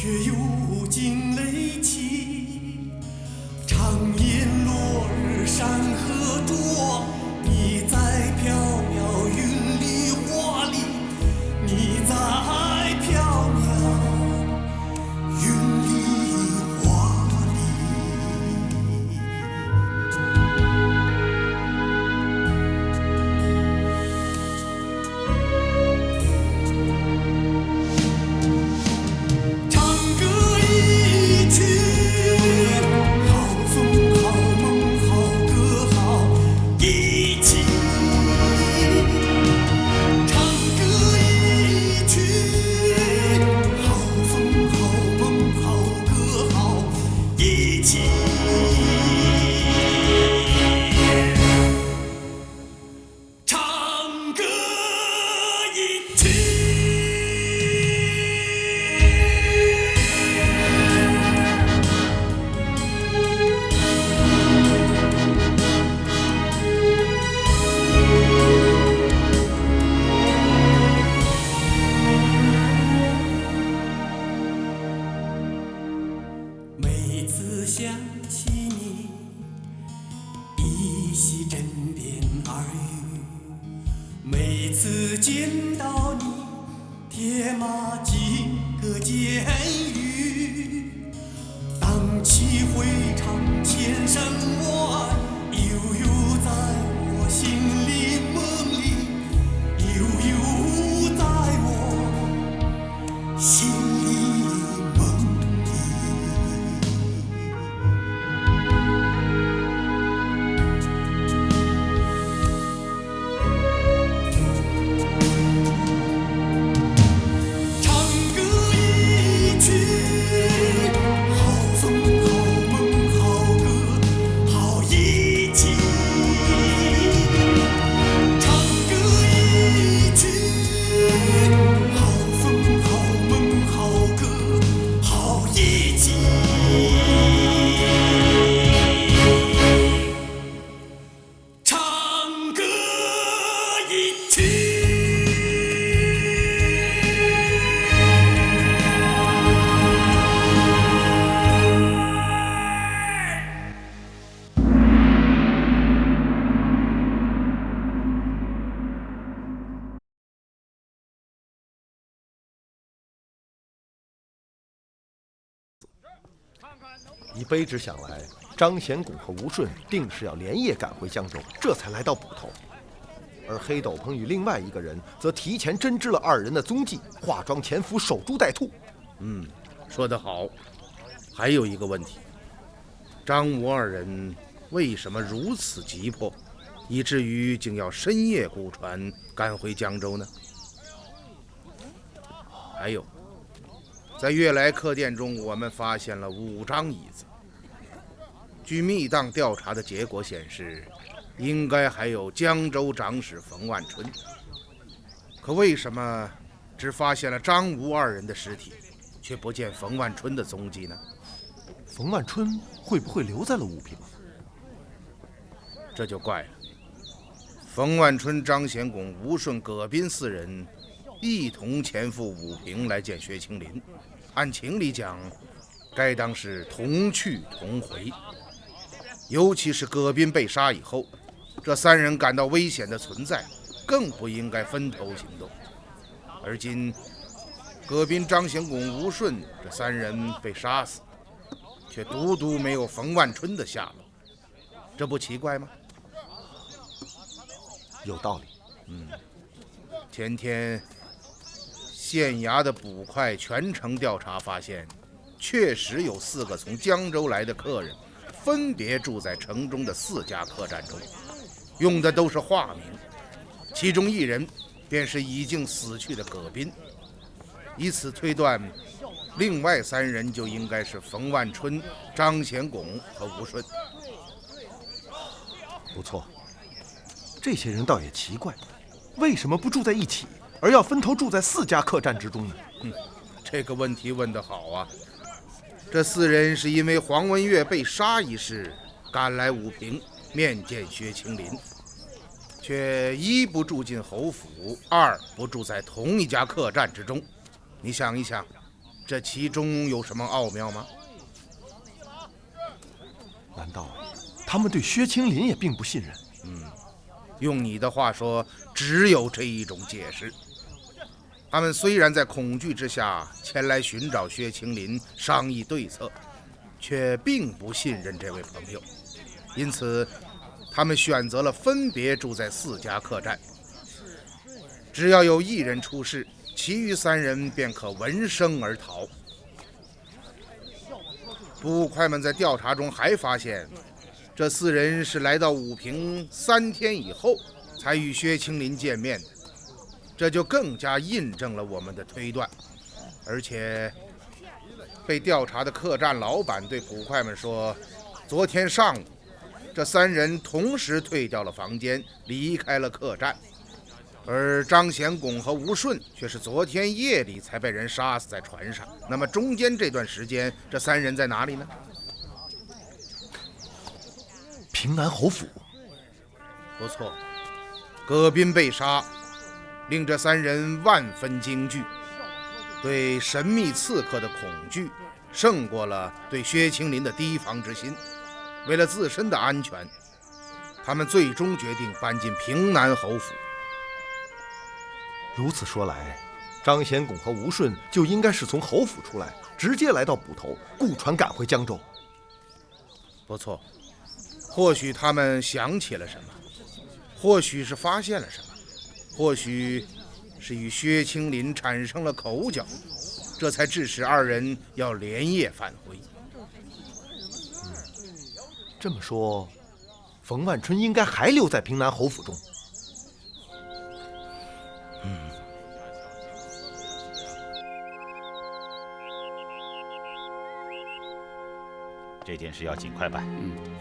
却又惊雷起。长烟落日山河灼，你在缥缈云里花里，你在缥缈云里花里。唱歌一曲，好风好梦好歌好一起。唱歌一曲，好风好梦好歌好一起。唱歌一曲。每次想起你，依稀枕边耳语；每次见到你，铁马金戈监狱。荡气回肠千山外，悠悠在我心里梦里，悠悠在我心里梦里。唱歌一曲，好风好梦好歌好一起。唱歌一曲，好风好梦好歌好一起。唱歌一曲。以卑职想来，张显拱和吴顺定是要连夜赶回江州，这才来到捕头。而黑斗篷与另外一个人则提前侦知了二人的踪迹，化妆潜伏，守株待兔。说得好。还有一个问题，张吴二人为什么如此急迫，以至于竟要深夜雇船赶回江州呢？还有，在悦来客店中，我们发现了5张椅子。据密档调查的结果显示，应该还有江州长史冯万春。可为什么只发现了张吴二人的尸体，却不见冯万春的踪迹呢？冯万春会不会留在了武平？这就怪了。冯万春、张显拱、吴顺、葛斌4人一同前赴武平来见薛青林，按情理讲，该当是同去同回。尤其是葛斌被杀以后，这3人感到危险的存在，更不应该分头行动。而今葛斌、张显拱、吴顺这3人被杀死，却独独没有冯万春的下落，这不奇怪吗？有道理。前天县衙的捕快全程调查发现，确实有4个从江州来的客人，分别住在城中的4家客栈中，用的都是化名，其中1人便是已经死去的葛斌。以此推断，另外3人就应该是冯万春、张显拱和吴顺。不错，这些人倒也奇怪，为什么不住在一起，而要分头住在4家客栈之中呢？这个问题问得好啊！这4人是因为黄文岳被杀一事赶来武平面见薛青林，却1不住进侯府，2不住在同一家客栈之中。你想一想，这其中有什么奥妙吗？难道他们对薛青林也并不信任？用你的话说，只有这一种解释。他们虽然在恐惧之下前来寻找薛青林商议对策，却并不信任这位朋友，因此他们选择了分别住在4家客栈。只要有1人出事，其余3人便可闻声而逃。捕快们在调查中还发现，这4人是来到武平3天以后才与薛青林见面的，这就更加印证了我们的推断。而且被调查的客栈老板对捕快们说，昨天上午这3人同时退掉了房间，离开了客栈，而张显拱和吴顺却是昨天夜里才被人杀死在船上。那么中间这段时间，这3人在哪里呢？平南侯府。不错，葛斌被杀，令这3人万分惊惧，对神秘刺客的恐惧胜过了对薛青林的提防之心。为了自身的安全，他们最终决定搬进平南侯府。如此说来，张显拱和吴顺就应该是从侯府出来，直接来到捕头，雇船赶回江州。不错，或许他们想起了什么，或许是发现了什么，或许是与薛青林产生了口角，这才致使2人要连夜返回。这么说，冯万春应该还留在平南侯府中。这件事要尽快办，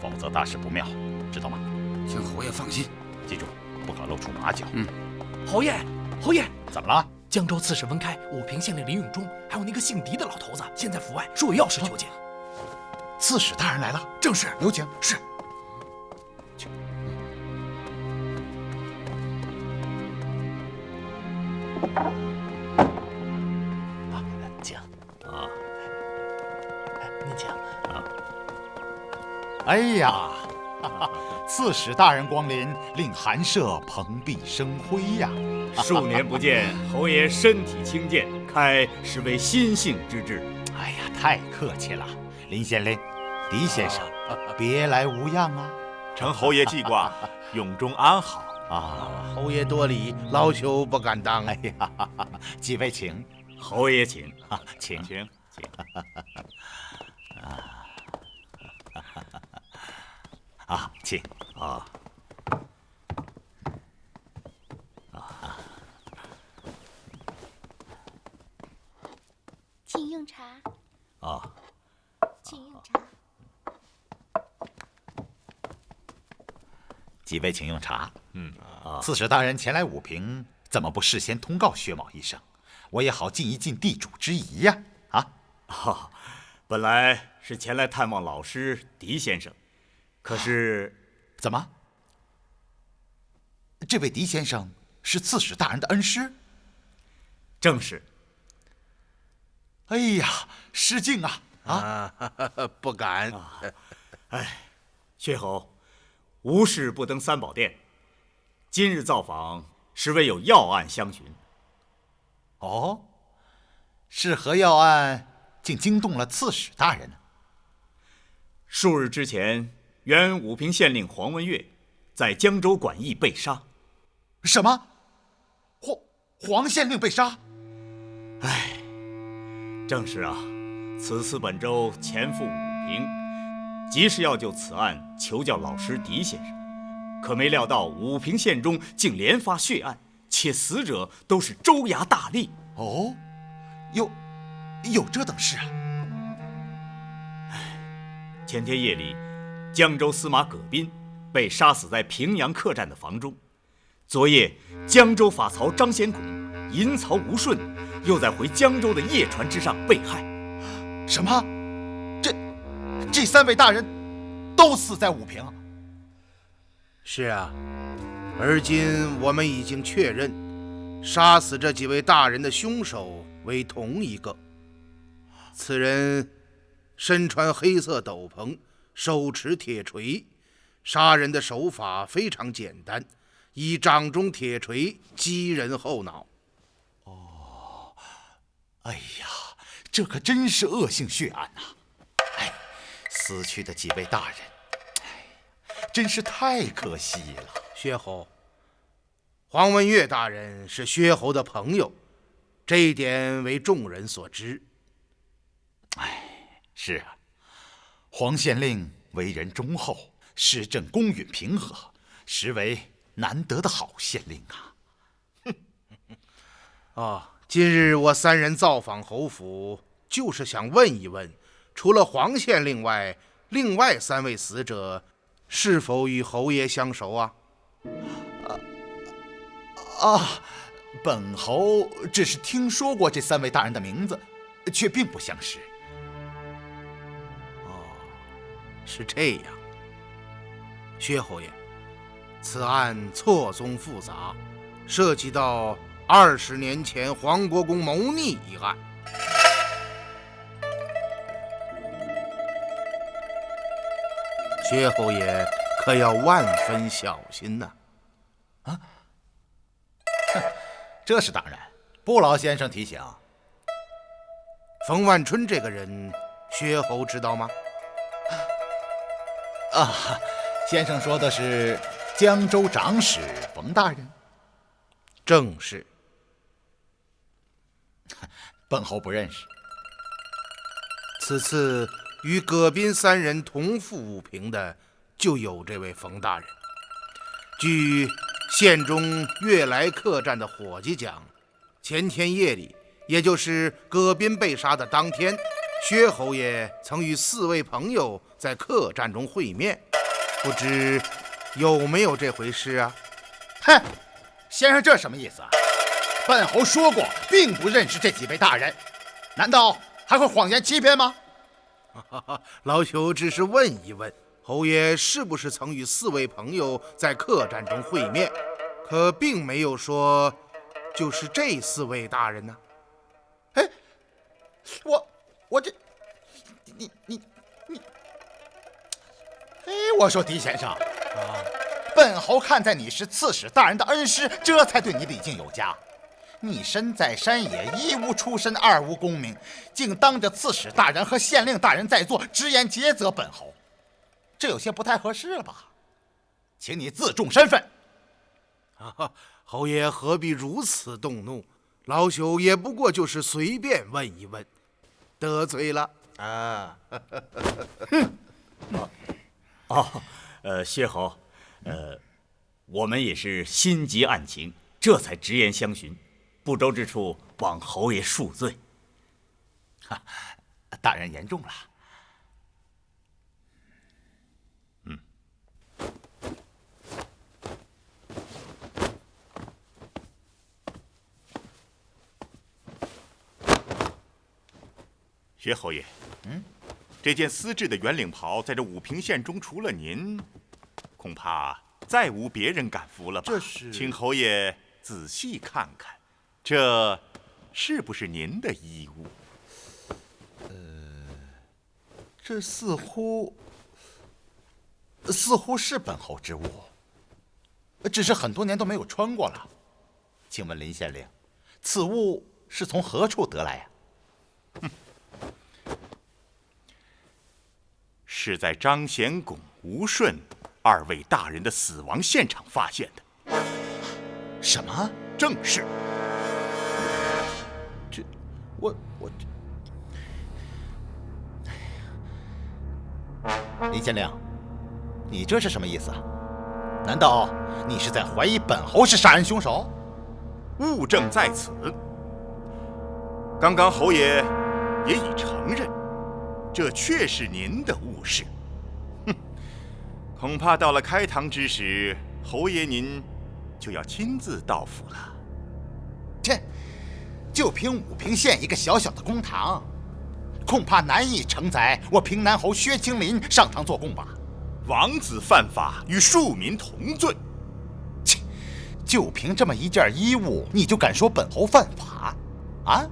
否则大事不妙，知道吗？请侯爷放心，记住，不可露出马脚。侯爷，侯爷，怎么了？江州刺史文开、武平县令林永忠，还有那个姓狄的老头子，现在府外，说有要事求见。刺史大人来了，正是，有请。是。请您请。哎呀，刺史大人光临，令寒舍蓬荜生辉呀！数年不见，侯爷身体轻健，开是为心性之志。哎呀，太客气了，林县令、狄先生，别来无恙啊！承侯爷记挂，永中安好啊！侯爷多礼，老朽不敢当。哎呀，几位请，侯爷请，请。请啊！请用茶。啊，请用茶。几位请用茶。刺史大人前来武平，怎么不事先通告薛某一声？我也好尽一尽地主之谊呀！本来是前来探望老师狄先生，可是怎么？这位狄先生是刺史大人的恩师？正是。哎呀，失敬啊！不敢。薛侯，无事不登三宝殿，今日造访是为有要案相询。哦，是何要案竟惊动了刺史大人呢？数日之前，原武平县令黄文岳在江州馆驿被杀。什么？黄县令被杀？正是啊，此次本州前赴武平，即是要就此案求教老师狄先生，可没料到武平县中竟连发血案，且死者都是州衙大吏。哦，有这等事啊！前天夜里，江州司马葛斌被杀死在平阳客栈的房中。昨夜，江州法曹张显拱、银曹吴顺又在回江州的夜船之上被害。什么？这3位大人都死在武平？是啊，而今我们已经确认，杀死这几位大人的凶手为同一个。此人身穿黑色斗篷，手持铁锤，杀人的手法非常简单，以掌中铁锤击人后脑。哎呀，这可真是恶性血案呐！哎，死去的几位大人，真是太可惜了。薛侯，黄文岳大人是薛侯的朋友，这一点为众人所知。是啊，黄县令为人忠厚，施政公允平和，实为难得的好县令啊。今日我三人造访侯府，就是想问一问，除了黄县令外，另外3位死者是否与侯爷相熟啊？本侯只是听说过这3位大人的名字，却并不相识。是这样，薛侯爷，此案错综复杂，涉及到20年前黄国公谋逆一案。薛侯爷可要万分小心呐！这是当然，不劳先生提醒。冯万春这个人，薛侯知道吗？先生说的是江州长史冯大人？正是。本侯不认识。此次与葛斌3人同赴武平的，就有这位冯大人。据县中悦来客栈的伙计讲，前天夜里，也就是葛斌被杀的当天，薛侯爷曾与4位朋友在客栈中会面，不知有没有这回事啊？哼，先生这什么意思啊？本侯说过，并不认识这几位大人，难道还会谎言欺骗吗？老朽只是问一问，侯爷是不是曾与4位朋友在客栈中会面，可并没有说就是这4位大人呢？哎，我这，你，哎，我说狄先生啊，本侯看在你是刺史大人的恩师，这才对你礼敬有加。你身在山野，一无出身，二无功名，竟当着刺史大人和县令大人在座，直言诘责本侯，这有些不太合适了吧？请你自重身份。侯爷何必如此动怒？老朽也不过就是随便问一问，得罪了啊！薛侯，我们也是心急案情，这才直言相询，不周之处，望侯爷恕罪。大人言重了。薛侯爷，这件丝质的圆领袍，在这武平县中，除了您，恐怕再无别人敢服了吧？这是，请侯爷仔细看看，这是不是您的衣物？这似乎是本侯之物，只是很多年都没有穿过了。请问林县令，此物是从何处得来呀？是在张显拱、吴顺2位大人的死亡现场发现的。什么？正是。这，我林县令，你这是什么意思啊？难道你是在怀疑本侯是杀人凶手？物证在此。刚刚侯爷也已承认，这确是您的物事。恐怕到了开堂之时，侯爷您就要亲自到府了。这，就凭武平县一个小小的公堂，恐怕难以承载我平南侯薛青林上堂做供吧。王子犯法，与庶民同罪。切，就凭这么一件衣物，你就敢说本侯犯法？啊？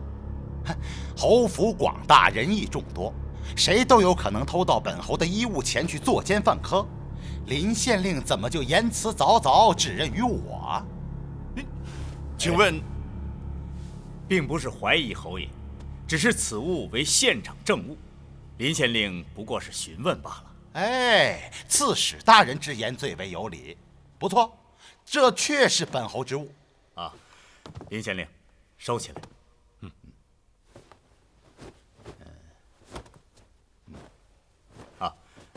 侯府广大，人义众多，谁都有可能偷到本侯的衣物前去作奸犯科。林县令怎么就言辞凿凿，指认于我？请问，并不是怀疑侯爷，只是此物为现场证物，林县令不过是询问罢了。哎，刺史大人之言最为有理，不错，这确是本侯之物。啊，林县令，收起来。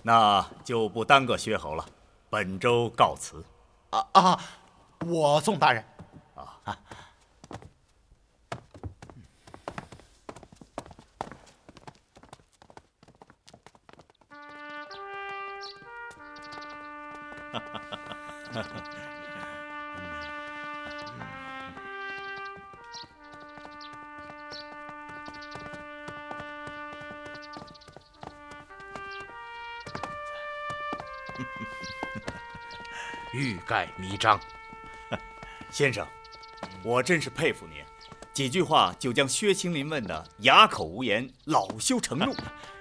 那就不耽搁薛侯了，本州告辞。我送大人。欲盖弥彰。先生，我真是佩服您，几句话就将薛青林问得哑口无言，恼羞成怒。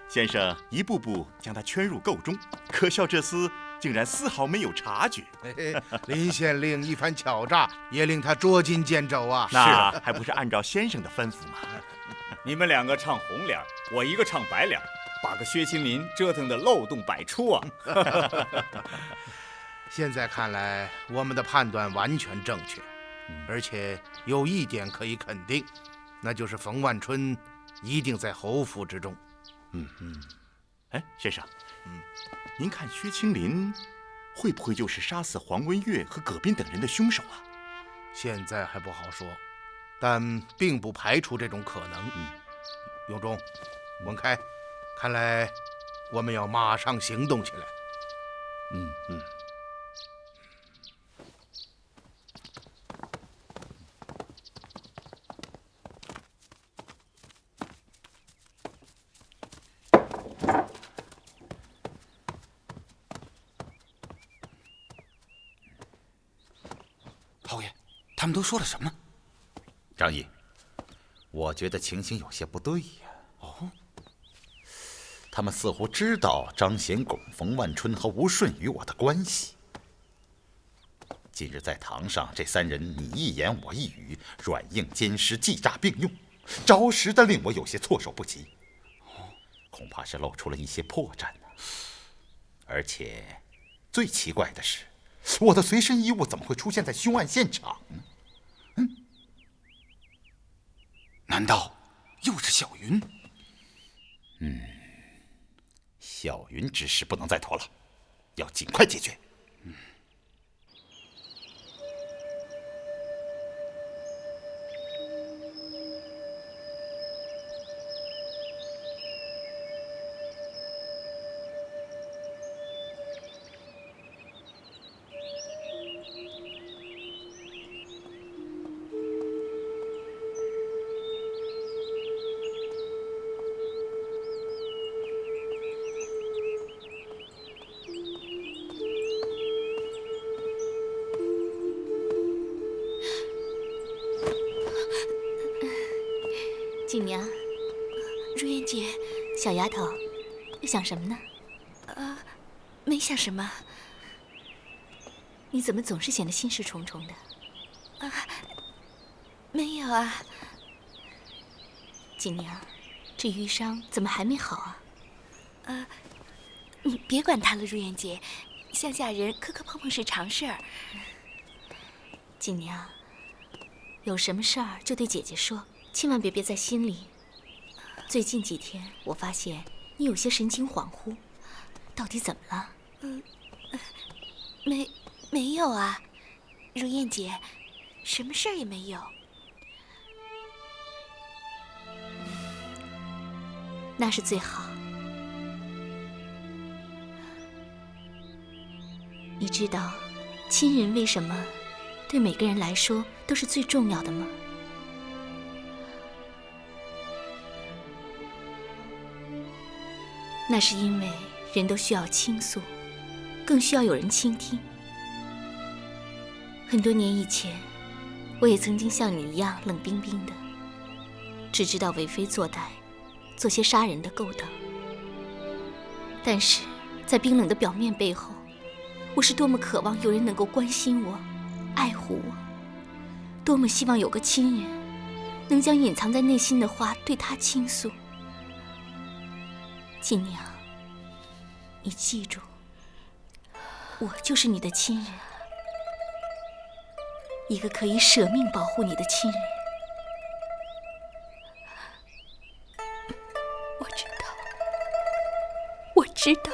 先生一步步将他圈入彀中，可笑这厮竟然丝毫没有察觉。林县令一番巧诈，也令他捉襟见肘啊！那还不是按照先生的吩咐吗？你们两个唱红脸，我一个唱白脸，把个薛青林折腾得漏洞百出啊！现在看来，我们的判断完全正确，而且有一点可以肯定，那就是冯万春一定在侯府之中。哎，先生，您看薛青林会不会就是杀死黄文月和葛斌等人的凶手啊？现在还不好说，但并不排除这种可能。永忠、文开，看来我们要马上行动起来。侯爷，他们都说了什么？张毅，我觉得情形有些不对呀。他们似乎知道张显拱、冯万春和吴顺与我的关系。近日在堂上，这三人你一言我一语，软硬兼施，计诈并用，着实的令我有些措手不及。恐怕是露出了一些破绽呢。而且，最奇怪的是，我的随身衣物怎么会出现在凶案现场呢？难道又是小云？小云之事不能再拖了，要尽快解决。锦娘，如烟姐，小丫头，想什么呢？没想什么。你怎么总是显得心事重重的？没有啊。锦娘，这淤伤怎么还没好啊？你别管他了，如烟姐，乡下人磕磕碰碰是常事儿。锦娘，有什么事儿就对姐姐说，千万别憋在心里。最近几天，我发现你有些神情恍惚，到底怎么了？没有啊，如燕姐，什么事儿也没有。那是最好。你知道，亲人为什么对每个人来说都是最重要的吗？那是因为人都需要倾诉，更需要有人倾听。很多年以前，我也曾经像你一样冷冰冰的，只知道为非作歹，做些杀人的勾当。但是在冰冷的表面背后，我是多么渴望有人能够关心我、爱护我，多么希望有个亲人能将隐藏在内心的话对他倾诉。锦娘，你记住，我就是你的亲人，一个可以舍命保护你的亲人。我知道，我知道。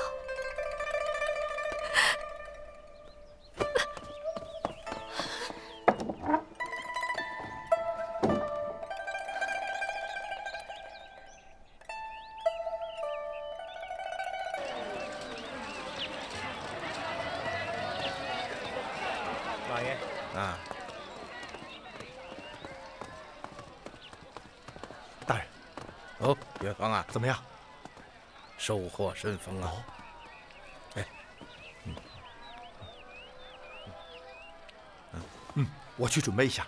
老爷啊，大人。哦，岳芳啊，怎么样？收获甚丰啊！哎，我去准备一下。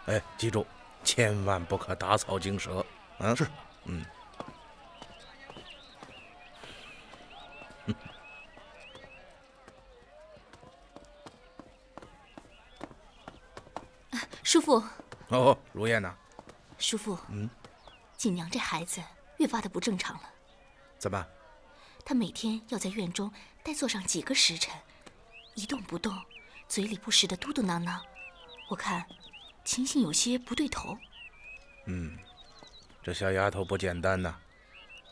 哎，记住，千万不可打草惊蛇。是。叔父。哦，如燕呐。叔父。锦娘这孩子越发的不正常了。怎么？她每天要在院中待坐上几个时辰，一动不动，嘴里不时的嘟嘟囔囔。我看情形有些不对头。这小丫头不简单呐，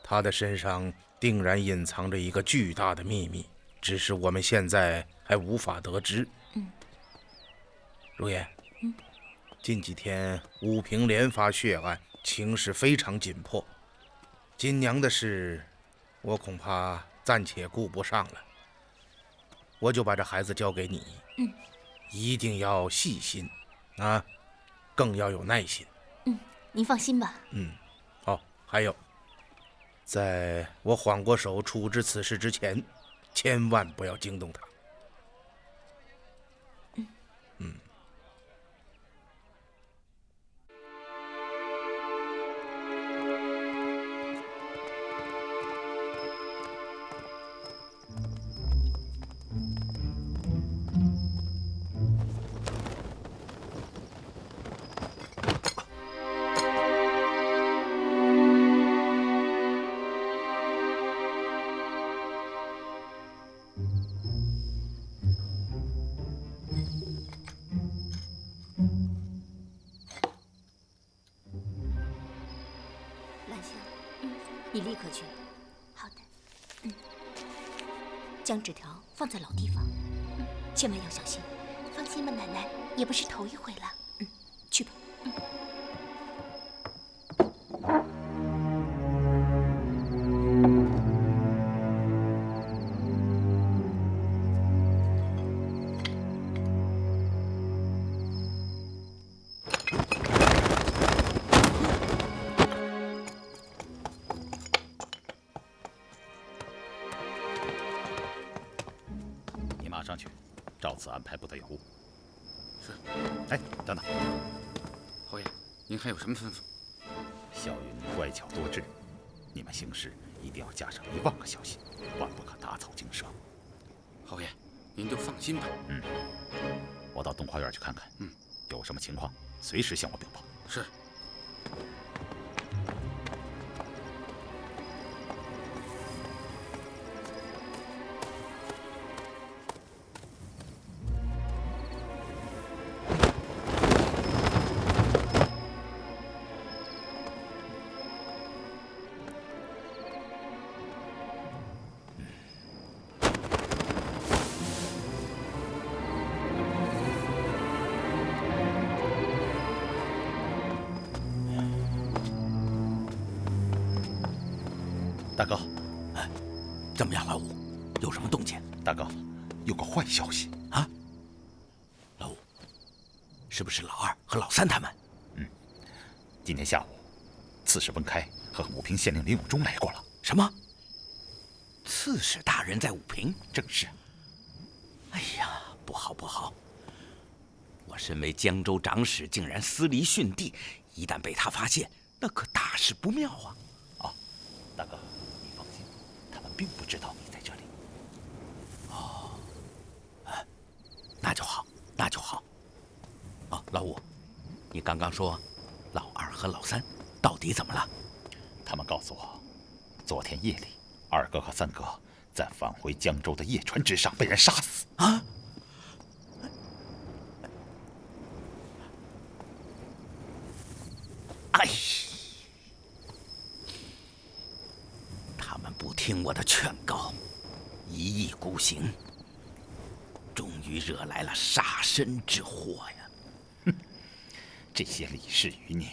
她的身上定然隐藏着一个巨大的秘密，只是我们现在还无法得知。如燕，近几天武平连发血案，情势非常紧迫。锦娘的事，我恐怕暂且顾不上了。我就把这孩子交给你，一定要细心啊，更要有耐心。您放心吧。哦，还有，在我缓过手处置此事之前，千万不要惊动他。兰香，你立刻去。好的。将纸条放在老地方，千万要小心。放心吧，奶奶，也不是头一回了。去吧。上去，照此安排，不得有误。是。哎，等等，侯爷，您还有什么吩咐？萧云乖巧多智，你们行事一定要加上10000个小心，万不可打草惊蛇。侯爷，您就放心吧。我到东花院去看看。有什么情况，随时向我禀报。是。大哥，怎么样，老五？有什么动静？大哥，有个坏消息啊！老五，是不是老二和老三他们？今天下午，刺史温开和武平县令林永忠来过了。什么？刺史大人在武平？正是。哎呀，不好不好！我身为江州长史，竟然私离训地，一旦被他发现，那可大事不妙啊！啊，大哥，你放心，他们并不知道你在这里。哦，那就好，那就好。哦，老五，你刚刚说老二和老三到底怎么了？他们告诉我，昨天夜里，二哥和三哥在返回江州的夜船之上被人杀死。啊！哎，他们不听我的劝告，一意孤行，终于惹来了杀身之祸呀！哼，这些李氏余孽，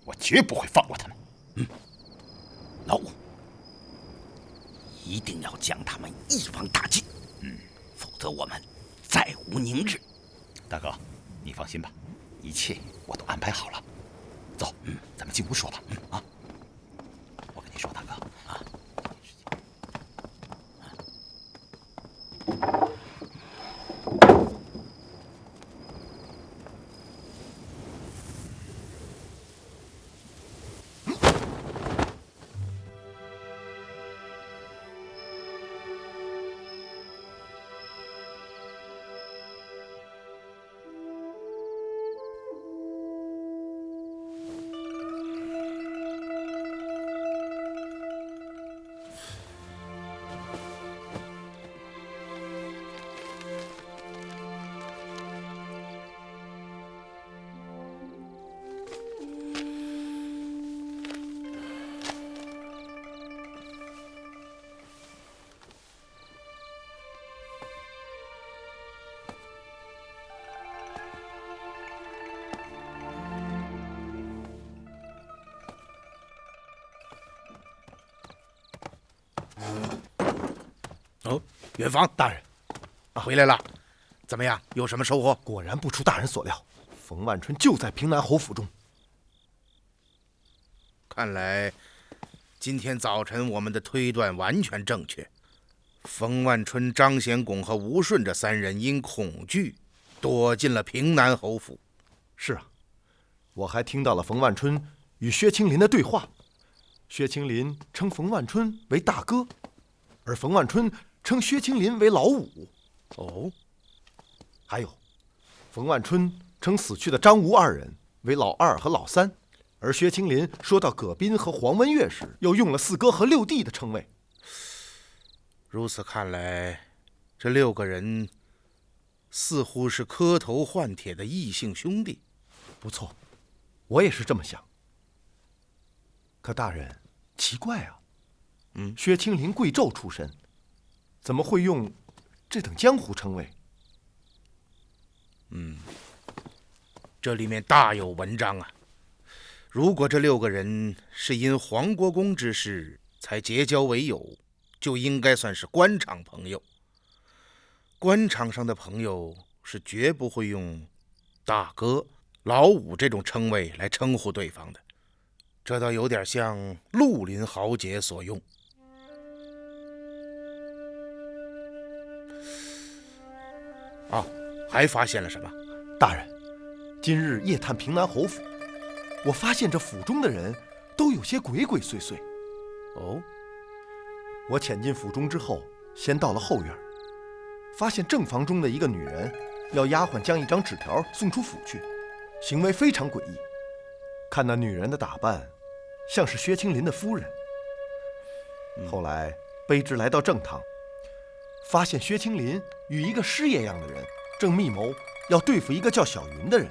我绝不会放过他们。老五，一定要将他们一网打尽，否则我们再无宁日。大哥，你放心吧，一切我都安排好了。走，咱们进屋说吧。啊，我跟你说，大哥啊。哦，远房大人，回来了，怎么样？有什么收获？果然不出大人所料，冯万春就在平南侯府中。看来今天早晨我们的推断完全正确。冯万春、张显拱和吴顺这三人因恐惧躲进了平南侯府。是啊，我还听到了冯万春与薛青林的对话。薛青林称冯万春为大哥，而冯万春称薛青林为老五。哦，还有，冯万春称死去的张吴二人为老二和老三，而薛青林说到葛斌和黄文月时，又用了四哥和六弟的称谓。如此看来，这6个人似乎是磕头换帖的异姓兄弟。不错，我也是这么想。可大人，奇怪啊，薛青林贵胄出身，怎么会用这等江湖称谓？这里面大有文章啊！如果这6个人是因黄国公之事才结交为友，就应该算是官场朋友。官场上的朋友是绝不会用大哥、老五这种称谓来称呼对方的，这倒有点像绿林豪杰所用。啊，还发现了什么？大人，今日夜探平南侯府，我发现这府中的人都有些鬼鬼祟祟。哦，我潜进府中之后，先到了后院，发现正房中的一个女人要丫鬟将一张纸条送出府去，行为非常诡异。看那女人的打扮，像是薛青林的夫人。后来卑职来到正堂，发现薛青林与一个师爷样的人正密谋要对付一个叫小云的人。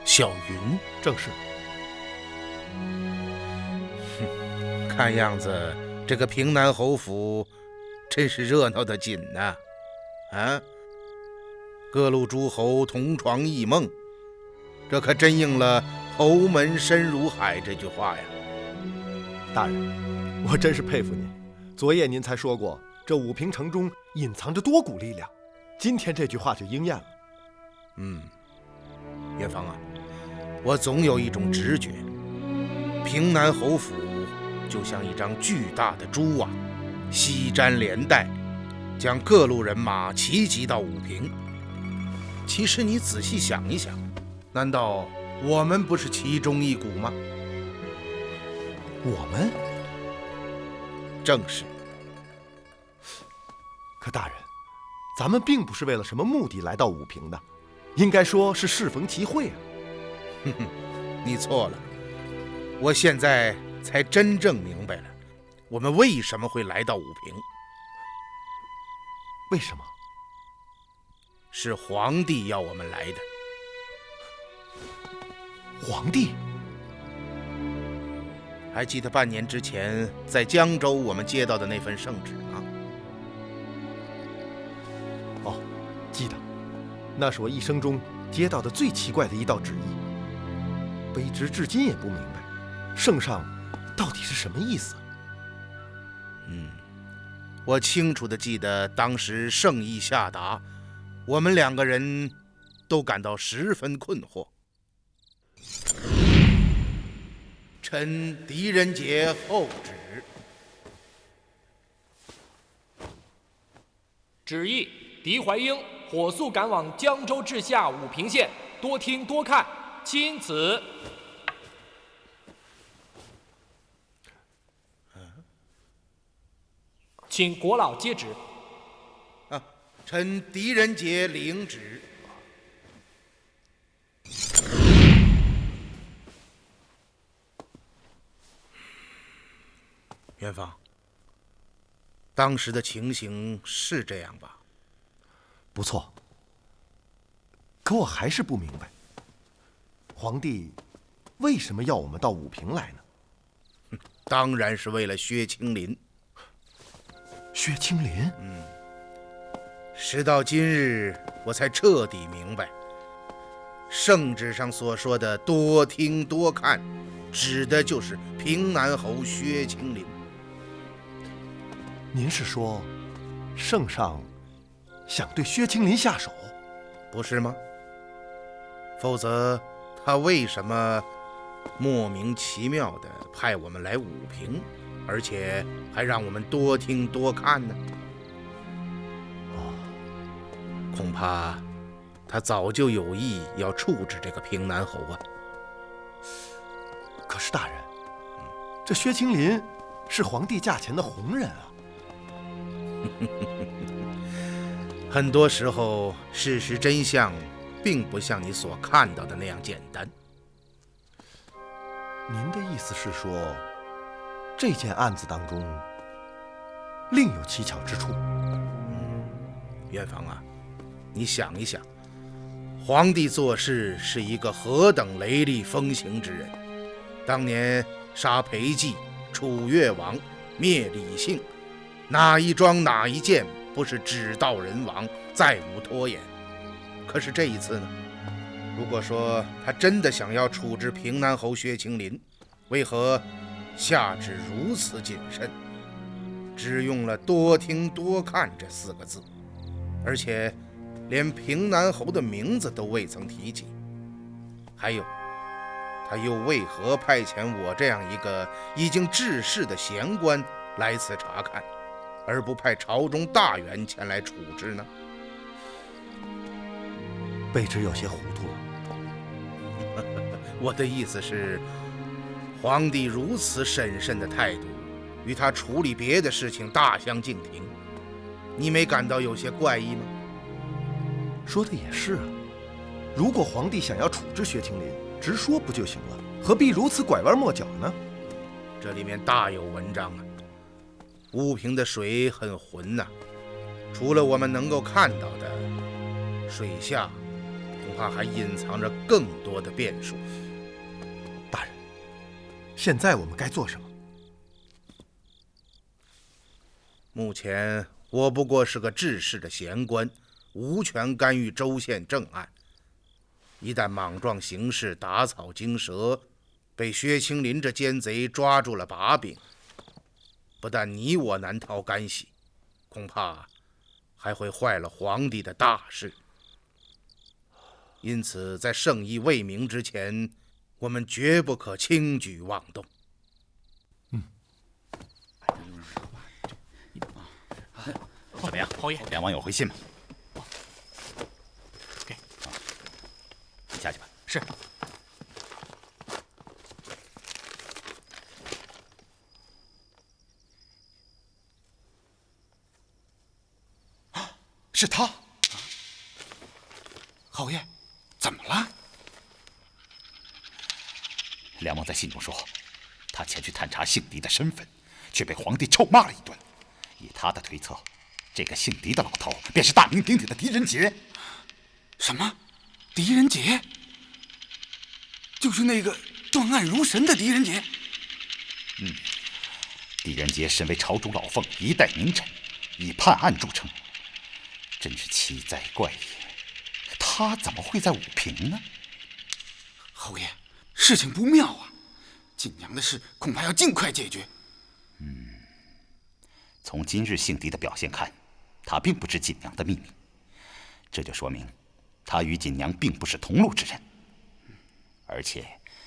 小云？正是。看样子这个平南侯府真是热闹得紧呐！啊，各路诸侯同床异梦，这可真应了侯门深如海这句话呀。大人，我真是佩服您。昨夜您才说过，这武平城中隐藏着多股力量，今天这句话就应验了。远房啊，我总有一种直觉，平南侯府就像一张巨大的蛛网，西粘连带，将各路人马齐集到武平。其实你仔细想一想，难道我们不是其中一股吗？我们？正是。可大人，咱们并不是为了什么目的来到武平的，应该说是适逢其会啊。哼哼，你错了。我现在才真正明白了，我们为什么会来到武平。为什么？是皇帝要我们来的。皇帝？还记得半年之前在江州我们接到的那份圣旨吗？哦，记得。那是我一生中接到的最奇怪的一道旨意，卑职至今也不明白，圣上到底是什么意思。我清楚地记得当时圣意下达，我们2个人都感到十分困惑。臣狄仁杰后旨。旨意：狄怀英火速赶往江州治下武平县，多听多看，钦此。请国老接旨。臣狄仁杰领旨。元芳，当时的情形是这样吧？不错。可我还是不明白，皇帝为什么要我们到武平来呢？当然是为了薛青林。薛青林？时到今日，我才彻底明白，圣旨上所说的多听多看，指的就是平南侯薛青林。您是说，圣上想对薛青林下手，不是吗？否则他为什么莫名其妙地派我们来武平，而且还让我们多听多看呢？恐怕他早就有意要处置这个平南侯啊。可是大人，这薛青林是皇帝驾前的红人啊。很多时候，事实真相并不像你所看到的那样简单。您的意思是说，这件案子当中另有蹊跷之处？元芳啊，你想一想，皇帝做事是一个何等雷厉风行之人。当年杀裴寂、楚越王、灭李姓，哪一桩哪一件不是只道人亡，再无拖延？可是这一次呢？如果说他真的想要处置平南侯薛青林，为何下旨如此谨慎，只用了多听多看这4个字，而且连平南侯的名字都未曾提及？还有，他又为何派遣我这样一个已经致仕的贤官来此查看，而不派朝中大员前来处置呢？卑职有些糊涂了。我的意思是，皇帝如此审慎的态度，与他处理别的事情大相径庭，你没感到有些怪异吗？说的也是啊，如果皇帝想要处置薛青林，直说不就行了？何必如此拐弯抹角呢？这里面大有文章啊！武平的水很浑呐，除了我们能够看到的，水下恐怕还隐藏着更多的变数。大人，现在我们该做什么？目前我不过是个治世的闲官，无权干预州县政案。一旦莽撞行事，打草惊蛇，被薛青林这奸贼抓住了把柄，不但你我难逃干系，恐怕还会坏了皇帝的大事。因此，在圣意未明之前，我们绝不可轻举妄动。怎么样，侯爷？梁王有回信吗？给，下去吧。是。是他。侯爷，怎么了？梁王在信中说，他前去探查姓狄的身份，却被皇帝臭骂了一顿。以他的推测，这个姓狄的老头便是大名鼎鼎的狄仁杰。什么？狄仁杰？就是那个断案如神的狄仁杰？狄仁杰身为朝中老奉，一代名臣，以判案著称，真是奇哉怪也。他怎么会在武平呢？侯爷，事情不妙啊！锦娘的事恐怕要尽快解决。从今日姓狄的表现看，他并不知锦娘的秘密，这就说明他与锦娘并不是同路之人。而且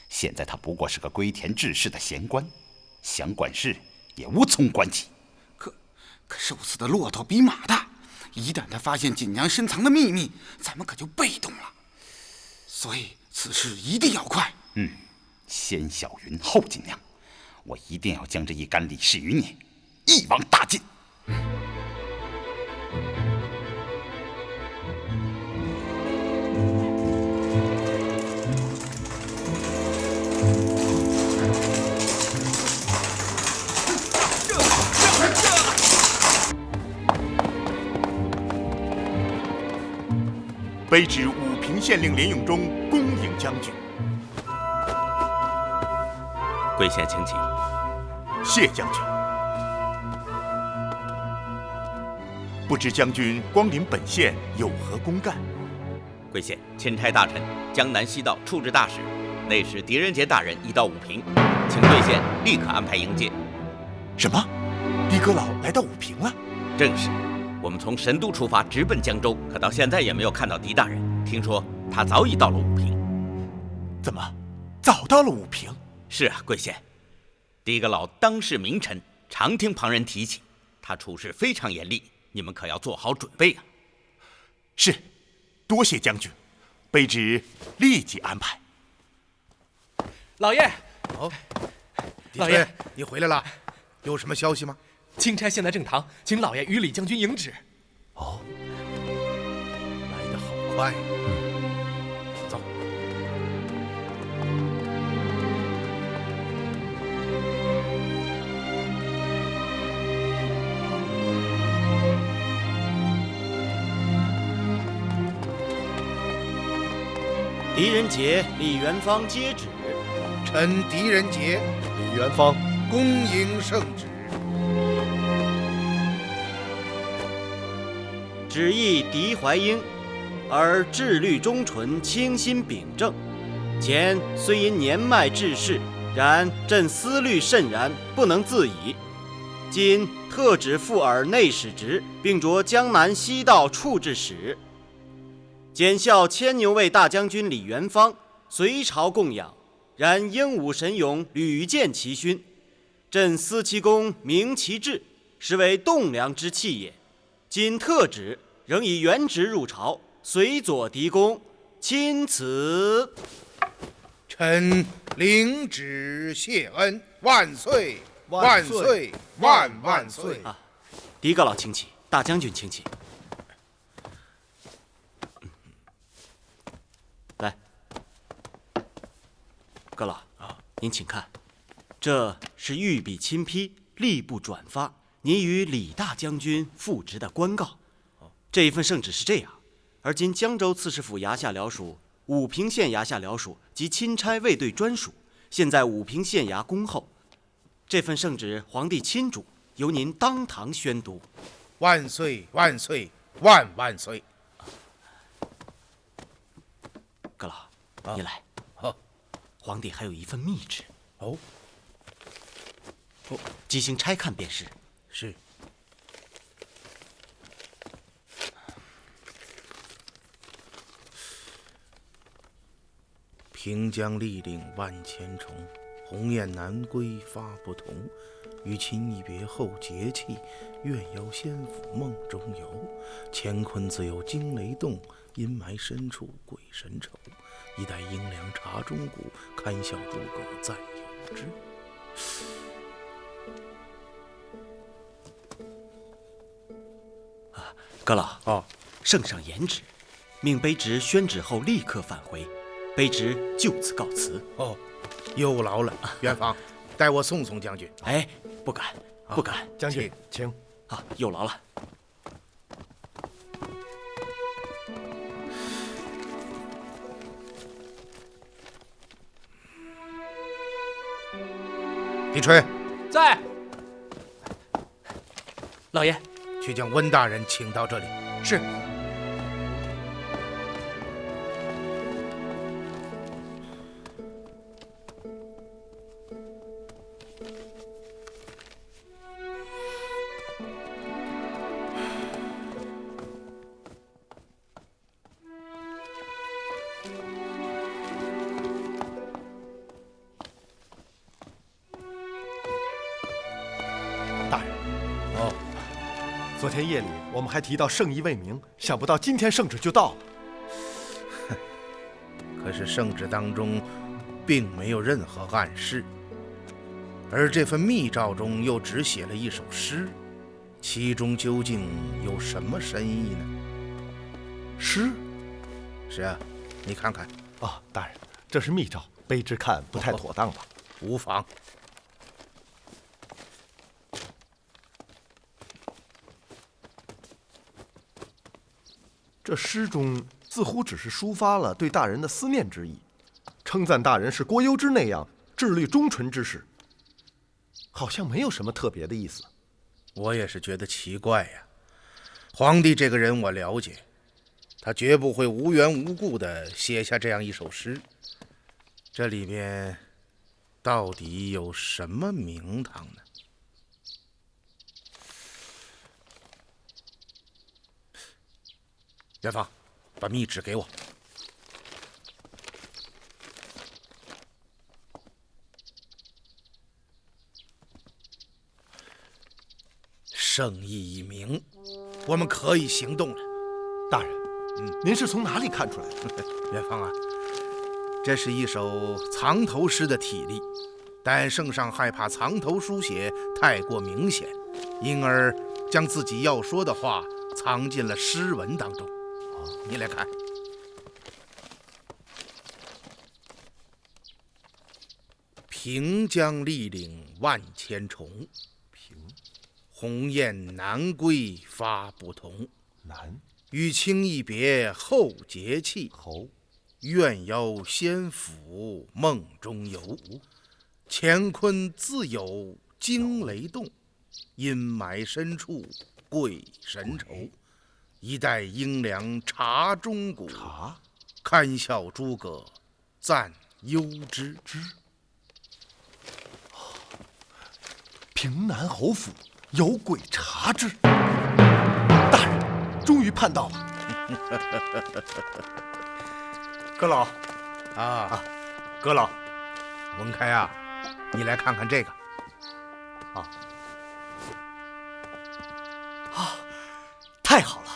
现在他不过是个归田治世的闲官，想管事也无从管起。可受死的骆驼比马大，一旦他发现锦娘深藏的秘密，咱们可就被动了。所以此事一定要快。先小云后锦娘，我一定要将这一干李氏余孽一网打尽。卑职武平县令连永忠恭迎将军。贵县请起。谢将军。不知将军光临本县有何公干？贵县钦差大臣江南西道处置大使内史狄仁杰大人已到武平，请贵县立刻安排迎接。什么？狄阁老来到武平了？正是。我们从神都出发，直奔江州，可到现在也没有看到狄大人。听说他早已到了武平。怎么，早到了武平？是啊，贵县。狄阁老当世名臣，常听旁人提起，他处事非常严厉，你们可要做好准备啊。是，多谢将军，卑职立即安排。老爷，老爷，你回来了，有什么消息吗？钦差现在正堂，请老爷与李将军迎旨。来得好快。走。狄仁杰、李元芳接旨。臣狄仁杰、李元芳恭迎圣旨。旨意狄怀英，而志虑忠纯，清心秉正。前虽因年迈致仕，然朕思虑甚然，不能自已。今特旨复尔内史职，并着江南西道处置使。检校牵牛卫大将军李元芳，随朝供养，然英武神勇，屡见其勋。朕思其功，明其志，实为栋梁之器也。今特旨，仍以原职入朝，随左狄公，钦此。臣领旨谢恩，万岁，万岁，万岁！啊，狄阁老请起，大将军请起。来，阁老啊，您请看，这是御笔亲批，吏部转发您与李大将军复职的官告。这一份圣旨是这样：而今江州刺史府衙下僚属、武平县衙下僚属及钦差卫队专属，现在武平县衙恭候。这份圣旨，皇帝亲嘱，由您当堂宣读。万岁！万岁！万岁！阁老，你来。好，皇帝还有一份密旨。即行差看便是。是。平江历令万千重，鸿雁南归发不同。与亲一别后节气，愿邀先府梦中游。乾坤自有惊雷动，阴霾深处鬼神愁。一代英良察钟鼓，堪笑诸葛再有之。阁老，圣上言旨，命卑职宣旨后立刻返回。卑职就此告辞。哦，有劳了，元芳，带我送送将军。哎，不敢，不敢。将军，请。啊，有劳了。李锤，在。老爷，去将温大人请到这里。是。昨天夜里我们还提到圣意未明，想不到今天圣旨就到了。可是圣旨当中并没有任何暗示，而这份密诏中又只写了一首诗，其中究竟有什么深意呢？诗？是啊，你看看。啊，大人，这是密诏，卑职看不太妥当吧？无妨。这诗中似乎只是抒发了对大人的思念之意，称赞大人是郭攸之那样志虑忠纯之士，好像没有什么特别的意思。我也是觉得奇怪呀。皇帝这个人我了解，他绝不会无缘无故地写下这样一首诗，这里面到底有什么名堂呢？元芳，把密旨给我。圣意已明，我们可以行动了。大人，您是从哪里看出来的？元芳啊，这是一首藏头诗的体例，但圣上害怕藏头书写太过明显，因而将自己要说的话藏进了诗文当中。你来看，平江立岭万千重，鸿雁南归发不同。南与卿一别后节气，侯怨邀先府梦中游。乾坤自有惊雷动，阴霾深处贵神愁。一代英良察钟鼓，堪笑诸葛赞幽之。平南侯府有鬼察之。大人，终于盼到了。阁老，阁老，文开啊，你来看看这个。太好了。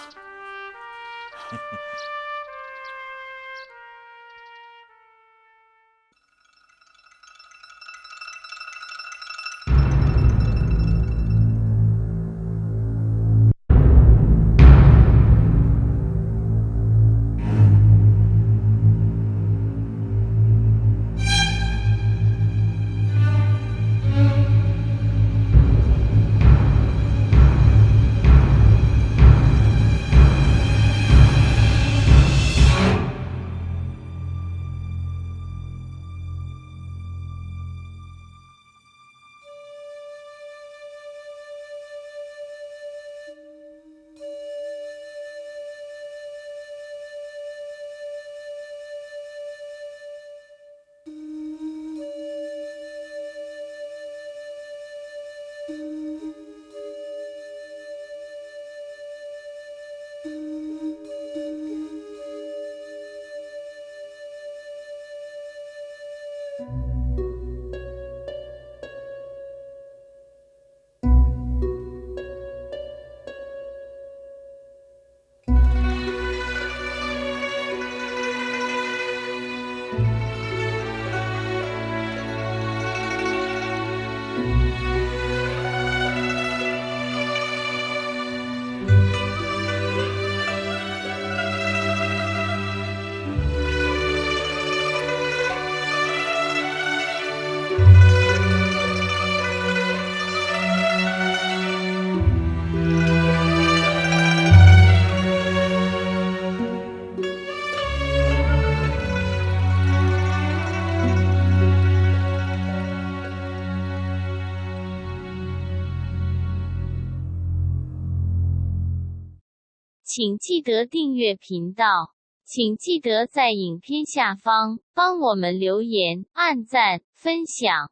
请记得订阅频道，请记得在影片下方帮我们留言、按赞、分享。